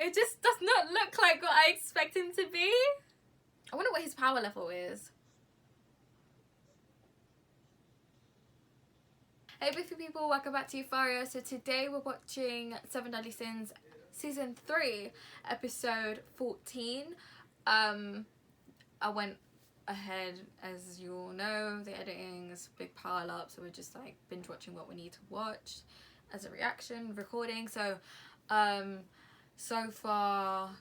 It just does not look like what I expect him to be. I wonder what his power level is. Hey beautiful people, welcome back to Euphoria. So today we're watching Seven Deadly Sins Season 3, Episode 14. I went ahead, as you all know, the editing is a big pile up, so we're just like binge watching what we need to watch as a reaction, recording. So, so far,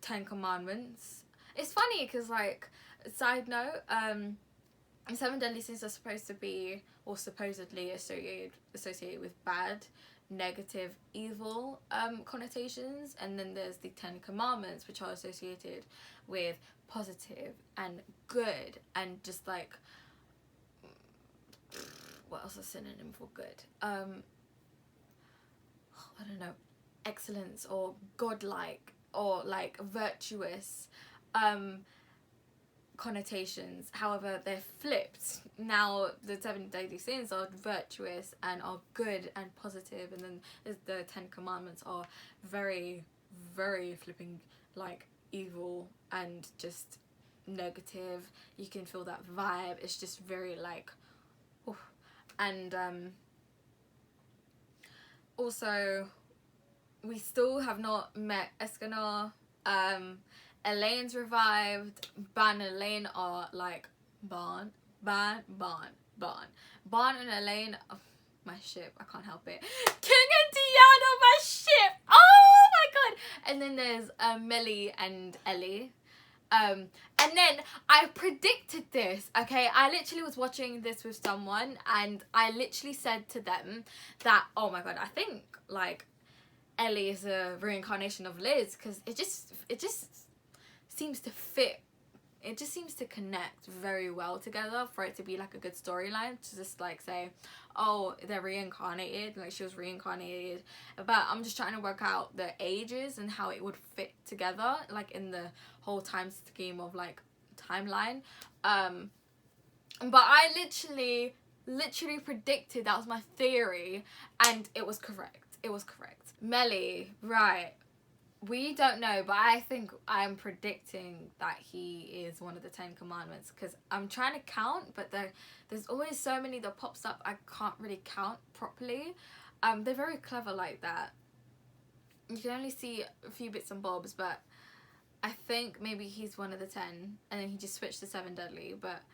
10 Commandments. It's funny because, like, side note, Seven Deadly Sins are supposed to be, or supposedly associated with bad, negative, evil connotations, and then there's the 10 Commandments, which are associated with positive and good, and just like, what else is a synonym for good? I don't know, excellence or godlike or like virtuous connotations. However, they're flipped. Now the 7 Deadly Sins are virtuous and are good and positive, and then the 10 Commandments are very, very flipping like evil and just negative. You can feel that vibe. It's just very like, oof. And also we still have not met Escanor. Elaine's revived. Ban and Elaine are like Ban and Elaine, oh, my ship, I can't help it. King and Diana, my ship, oh my god. And then there's Melly and Ellie. And then I predicted this, okay? I literally was watching this with someone and I literally said to them that, oh my god, I think like Ellie is a reincarnation of Liz, because it just seems to fit. It just seems to connect very well together for it to be like a good storyline, to just like say, oh, they're reincarnated, like she was reincarnated. But I'm just trying to work out the ages and how it would fit together, like in the whole time scheme of like timeline. But I literally predicted, that was my theory, and it was correct. It was correct. Melly, right. We don't know, but I think I'm predicting that he is one of the 10 Commandments, because I'm trying to count, but there's always so many that pops up I can't really count properly. They're very clever like that. You can only see a few bits and bobs, but I think maybe he's one of the 10, and then he just switched to 7 Deadly, but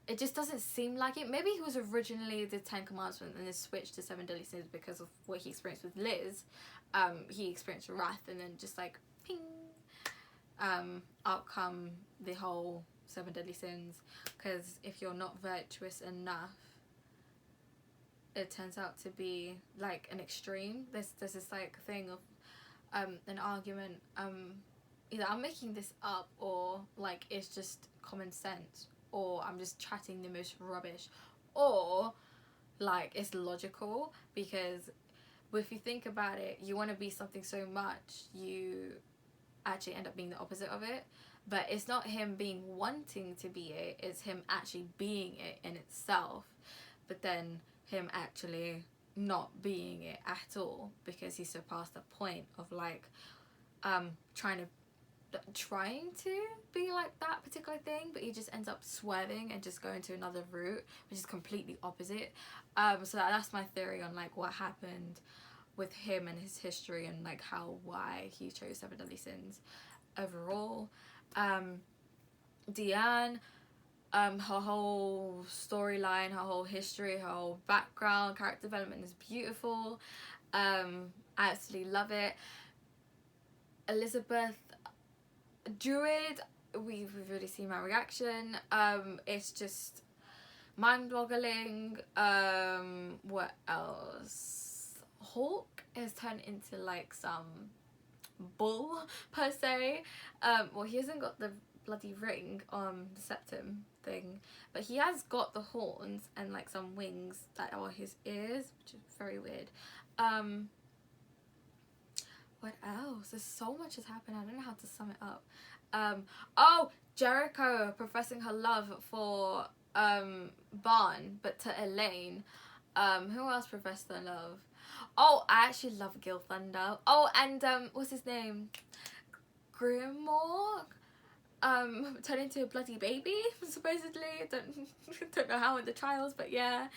it just doesn't seem like it. Maybe he was originally the 10 Commandments and then switched to 7 Deadly Sins because of what he experienced with Liz. He experienced wrath, and then just like ping, out come the whole 7 Deadly Sins. Because if you're not virtuous enough, it turns out to be like an extreme. There's this like thing of an argument. Either I'm making this up, or like it's just common sense, or I'm just chatting the most rubbish, or like it's logical, because if you think about it, you want to be something so much, you actually end up being the opposite of it. But it's not him being wanting to be it, it's him actually being it in itself. But then him actually not being it at all, because he surpassed the point of like trying to be like that particular thing, but he just ends up swerving and just going to another route, which is completely opposite. So that's my theory on like what happened with him and his history, and like why he chose 7 Deadly Sins overall. Deanne, her whole storyline, her whole history, her whole background, character development is beautiful. I absolutely love it. Elizabeth Druid, we've already seen my reaction. It's just mind-boggling. What else? Hawk is turned into like some bull per se. Well, he hasn't got the bloody ring on the septum thing, but he has got the horns and like some wings that are his ears, which is very weird. What else? There's so much has happened, I don't know how to sum it up. Oh, Jericho professing her love for Barn, but to Elaine. Who else professed their love? Oh, I actually love Gil Thunder. Oh, and what's his name? Grimoire. Turned into a bloody baby, supposedly. Don't know how in the trials, but yeah.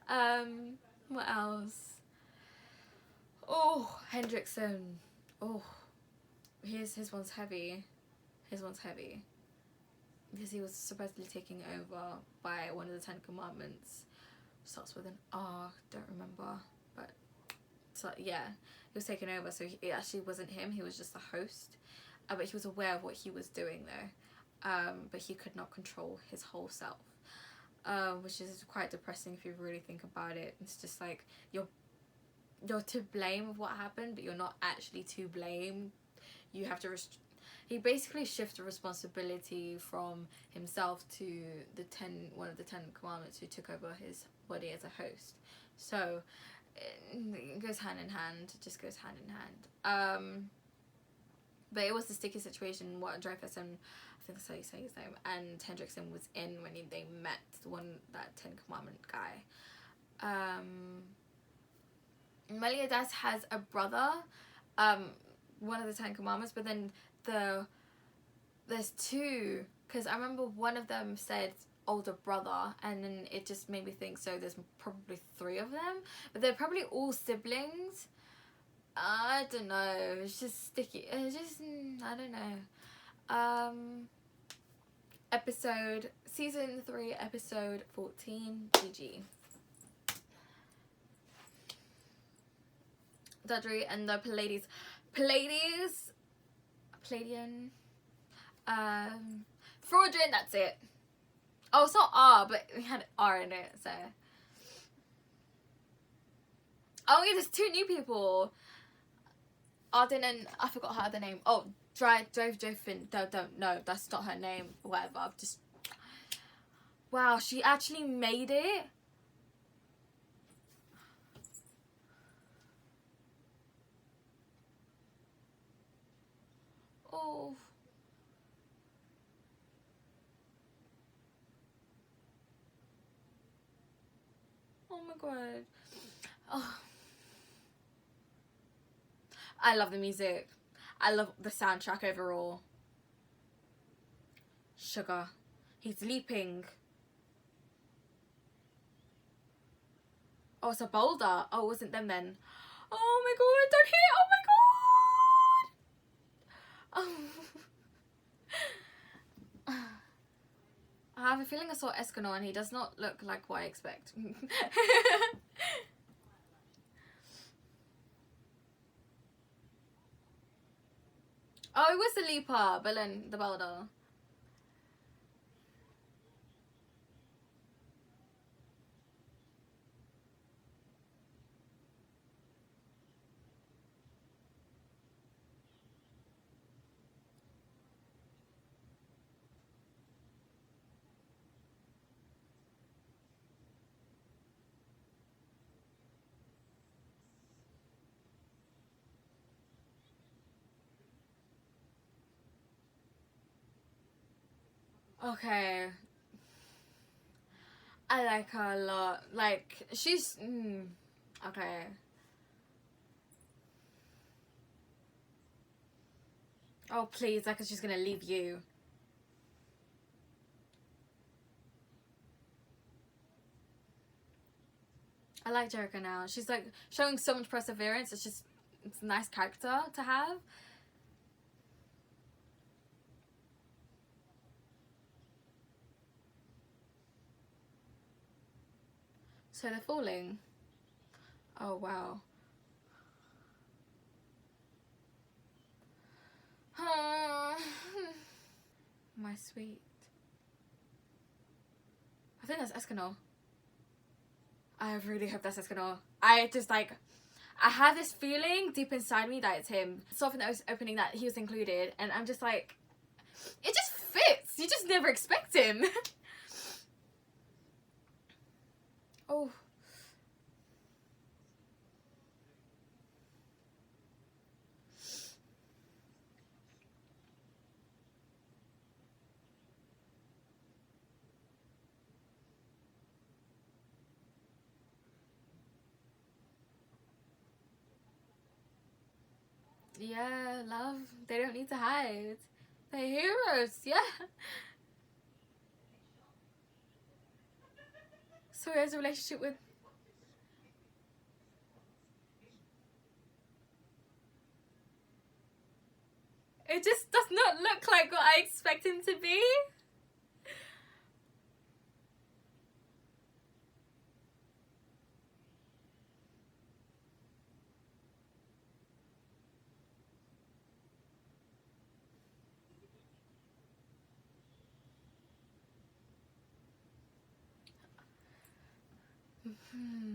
What else? Oh, Hendrickson. Oh, his one's heavy. His one's heavy. Because he was supposedly taking over by one of the 10 Commandments. Starts with an R, don't remember. But, so, yeah. He was taking over, so it actually wasn't him. He was just the host. But he was aware of what he was doing, though. But he could not control his whole self. Which is quite depressing if you really think about it. It's just like, you're to blame of what happened, but you're not actually to blame. You have to he basically shifted responsibility from himself to one of the 10 Commandments who took over his body as a host. So it goes hand in hand. It just goes hand in hand. But it was the sticky situation what Dreyfus and I think that's how you say his name, and Hendrickson was in when they met that 10 Commandment guy. Meliodas has a brother, one of the 10 Commandments, but then there's two, because I remember one of them said older brother, and then it just made me think, so there's probably 3 of them, but they're probably all siblings. I don't know, it's just sticky, it's just, I don't know. Season 3, episode 14, GG. Dudley and the Palladian, fraudulent, that's it. Oh, it's not R, but we had R in it, so. Oh yeah, there's 2 new people. Arden and, I forgot her other name. Oh, Drove Joffin, don't, no, that's not her name, whatever, I've just, wow, she actually made it. Oh. Oh my god. Oh. I love the music. I love the soundtrack overall. Sugar. He's leaping. Oh, it's a boulder. Oh, it wasn't them then. Oh my god, don't hit. Oh my god. Oh. I have a feeling I saw Escanor and he does not look like what I expect. Oh, it was the leaper, but then the boulder. Okay. I like her a lot. Like, she's... okay. Oh, please, like she's gonna leave you. I like Jericho now. She's like showing so much perseverance. It's a nice character to have. So they're falling. Oh wow. My sweet. I think that's Escanor. I really hope that's Escanor. I just like, I had this feeling deep inside me that it's him. So often that was opening that he was included, and I'm just like, it just fits. You just never expect him. Oh. Yeah, love. They don't need to hide. They're heroes, yeah. So he has a relationship with... It just does not look like what I expect him to be.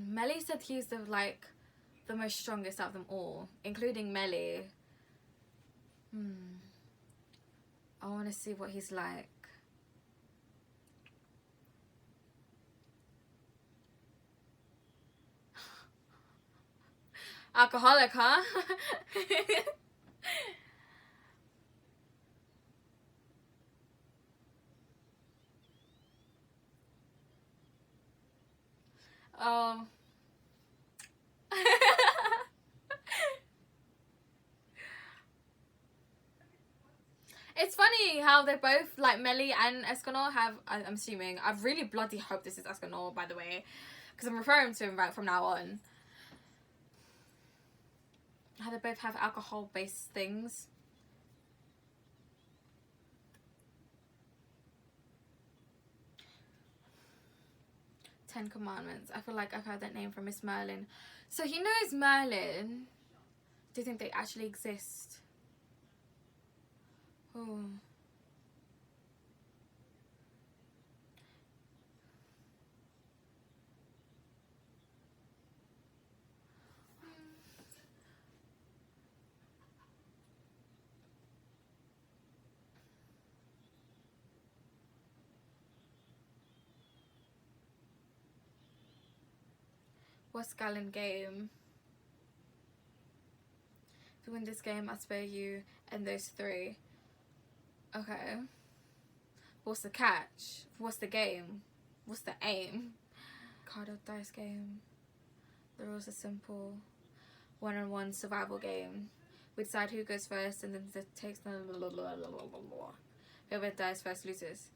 Melly said he's the most strongest out of them all, including Melly. I want to see what he's like. Alcoholic, huh? Oh. It's funny how they both, like Melly and Escanor, have, I'm assuming, I really bloody hope this is Escanor, by the way, because I'm referring to him right from now on. How they both have alcohol-based things. Ten Commandments. I feel like I've heard that name from Miss Merlin. So he knows Merlin. Do you think they actually exist? Oh. What's Galland game? If you win this game, I spare you and those three. Okay. What's the catch? What's the game? What's the aim? Card or dice game. The rules are simple. One-on-one survival game. We decide who goes first and then it takes whoever dies first loses.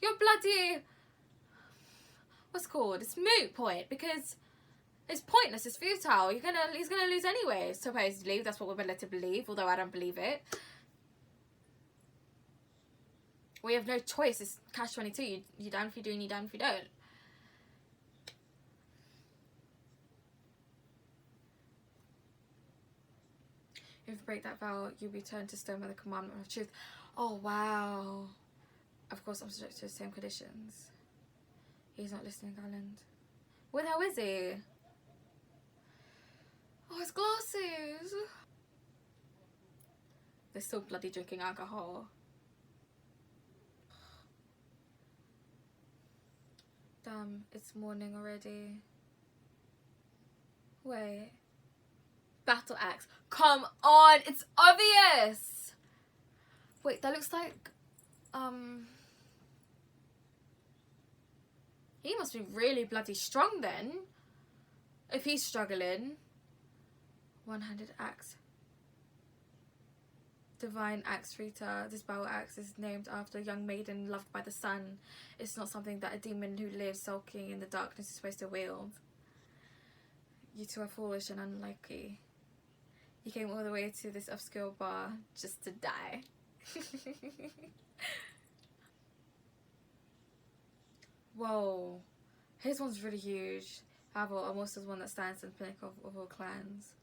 You're bloody... What's it called? It's moot point because it's pointless, it's futile. He's gonna lose anyway, supposedly. That's what we're led to believe, although I don't believe it. We have no choice. It's catch-22. You down if you do and you down if you don't. If you break that vow, you'll be turned to stone by the commandment of truth. Oh, wow. Of course, I'm subject to the same conditions. He's not listening, Galland. Where the hell is he? Oh, his glasses. They're still bloody drinking alcohol. Damn, it's morning already. Wait. Battle axe. Come on, it's obvious. Wait, that looks like he must be really bloody strong then. If he's struggling. One-handed axe. Divine Axe Rita. This battle axe is named after a young maiden loved by the sun. It's not something that a demon who lives sulking in the darkness is supposed to wield. You two are foolish and unlucky. You came all the way to this obscure bar just to die. Whoa. His one's really huge. However, almost is one that stands in the pinnacle of all clans.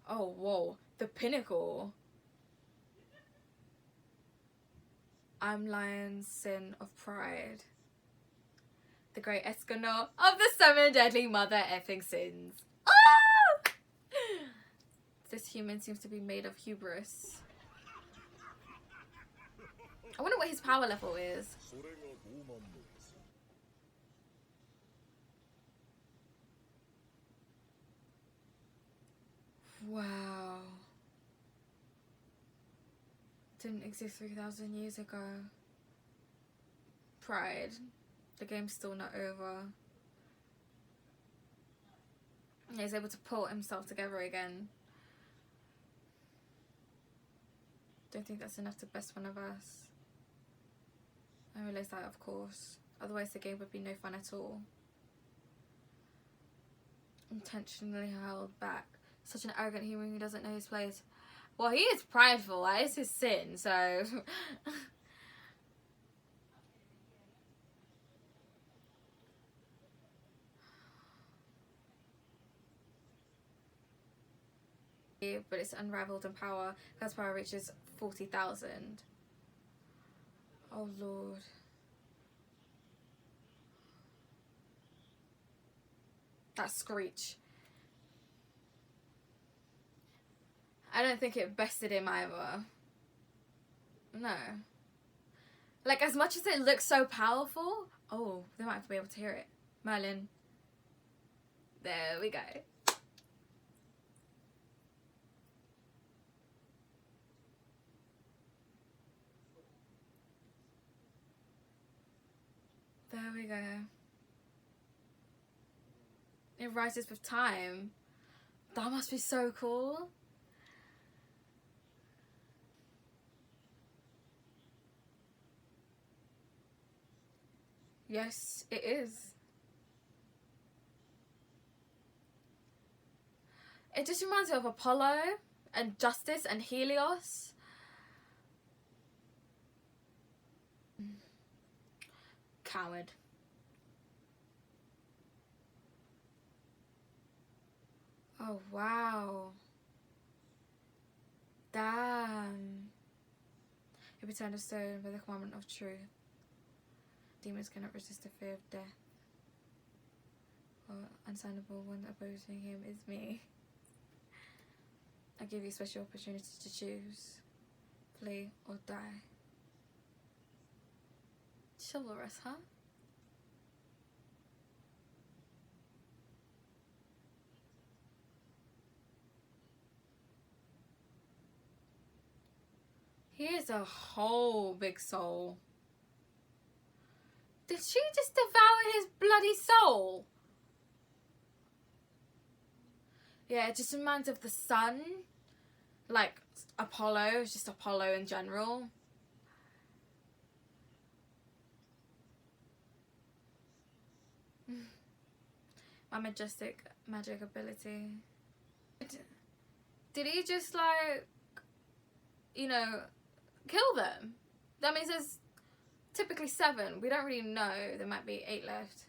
Oh, whoa. The pinnacle. I'm Lion's sin of pride. The great Escanor of the seven deadly mother effing sins. Ah! This human seems to be made of hubris. I wonder what his power level is. Wow. Didn't exist 3,000 years ago. Pride. The game's still not over. He's able to pull himself together again. don't think that's enough to best one of us. I realise that, of course. Otherwise the game would be no fun at all. Intentionally held back. Such an arrogant human who doesn't know his place. Well, he is prideful. That is his sin, so... But it's unraveled in power. That's power reaches 40,000. Oh Lord. That screech. I don't think it bested him either. No. Like, as much as it looks so powerful... Oh, they might be able to hear it. Merlin. There we go. There we go. It rises with time. That must be so cool. Yes, it is. It just reminds me of Apollo and Justice and Helios. Coward. Oh wow. Damn. It returned a stone by the commandment of truth. Demons cannot resist the fear of death. Unsignable one opposing him is me. I give you special opportunity to choose. Flee or die. Chivalrous, huh? He is a whole big soul. Did she just devour his bloody soul? Yeah, it just reminds of the sun. Like Apollo, it's just Apollo in general. My majestic magic ability. Did he just like, you know, kill them? That means there's typically 7. We don't really know. There might be 8 left.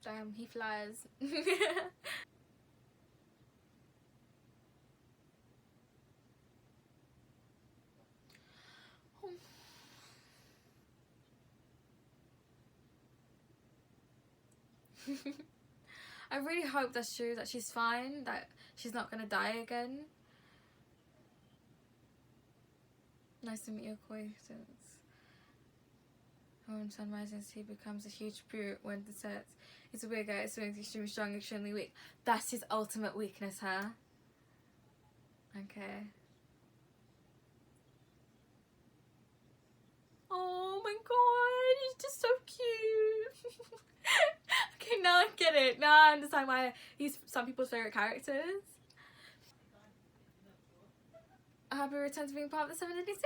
Damn, he flies. I really hope that's true, that she's fine, that she's not gonna die again. Nice to meet your acquaintance. When sun rises, he becomes a huge brute when it sets. He's a weird guy, it's extremely strong, extremely weak. That's his ultimate weakness, huh? Okay. Oh my god, he's just so cute. Okay, now I get it. Now I understand why he's some people's favourite characters. A happy return to being part of the 7 Deadly Sins.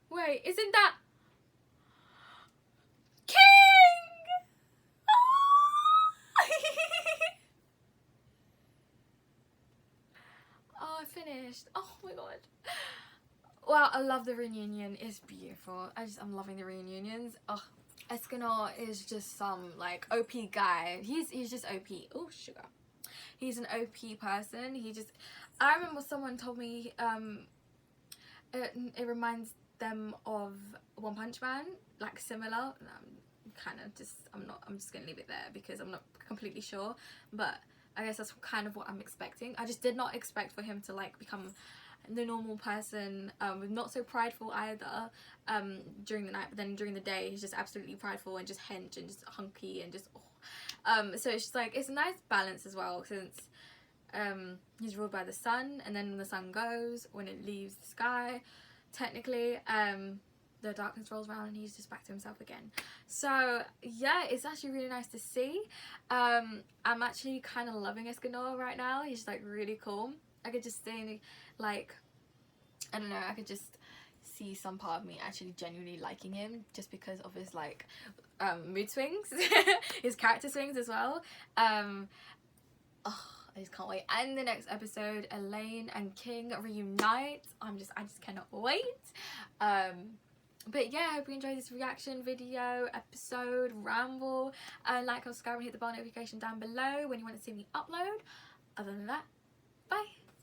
Wait, isn't that King? Oh, I finished. Oh my god. Wow, I love the reunion. It's beautiful. I'm loving the reunions. Oh, Escanor is just some like OP guy. He's just OP. Oh, sugar. He's an OP person. I remember someone told me it reminds them of One Punch Man, like similar. I'm just gonna leave it there because I'm not completely sure, but I guess that's kind of what I'm expecting. I just did not expect for him to like become the normal person, not so prideful either during the night, but then during the day he's just absolutely prideful and just hench and just hunky and just so it's just like, it's a nice balance as well, since he's ruled by the sun, and then when the sun goes, when it leaves the sky, technically, the darkness rolls around and he's just back to himself again. So yeah, it's actually really nice to see. I'm actually kind of loving Escanor right now. He's like really cool. I could just see, like, I don't know, I could just see some part of me actually genuinely liking him just because of his like mood swings, his character swings as well. Oh, I just can't wait. And the next episode, Elaine and King reunite. I just cannot wait. But yeah, I hope you enjoyed this reaction video, episode, ramble. Like, subscribe, and hit the bell notification down below when you want to see me upload. Other than that, bye.